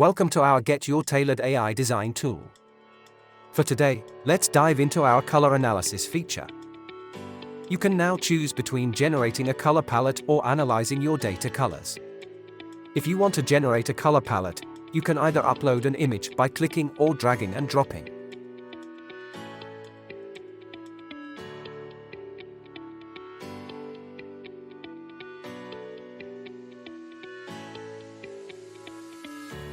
Welcome to our Get Your Tailored AI design tool. For today, let's dive into our color analysis feature. You can now choose between generating a color palette or analyzing your data colors. If you want to generate a color palette, you can either upload an image by clicking or dragging and dropping.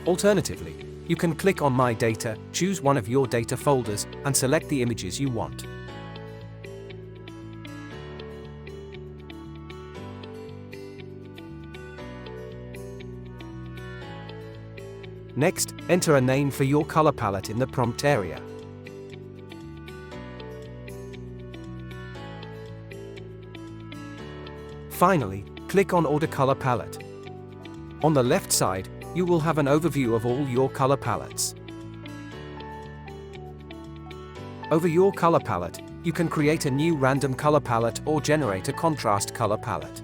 Alternatively, you can click on My Data, choose one of your data folders, and select the images you want. Next, enter a name for your color palette in the prompt area. Finally, click on Order Color Palette. On the left side, you will have an overview of all your color palettes. Over your color palette, you can create a new random color palette or generate a contrast color palette.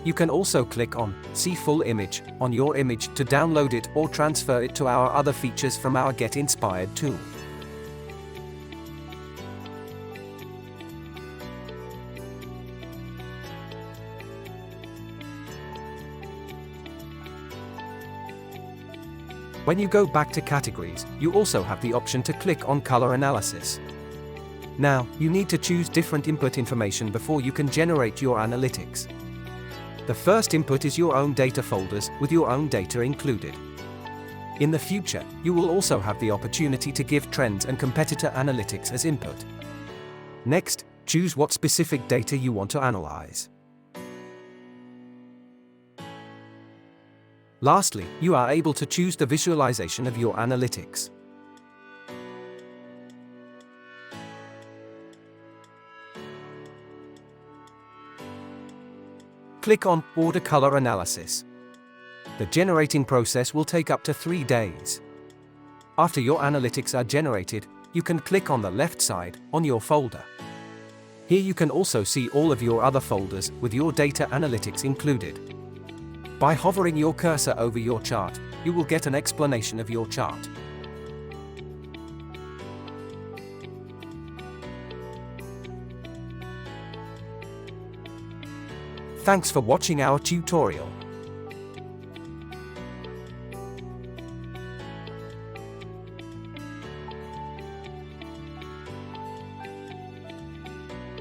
You can also click on See Full Image on your image to download it or transfer it to our other features from our Get Inspired tool. When you go back to categories, you also have the option to click on Color Analysis. Now, you need to choose different input information before you can generate your analytics. The first input is your own data folders, with your own data included. In the future, you will also have the opportunity to give trends and competitor analytics as input. Next, choose what specific data you want to analyze. Lastly, you are able to choose the visualization of your analytics. Click on Order Color Analysis. The generating process will take up to 3 days. After your analytics are generated, you can click on the left side on your folder. Here you can also see all of your other folders with your data analytics included. By hovering your cursor over your chart, you will get an explanation of your chart. Thanks for watching our tutorial.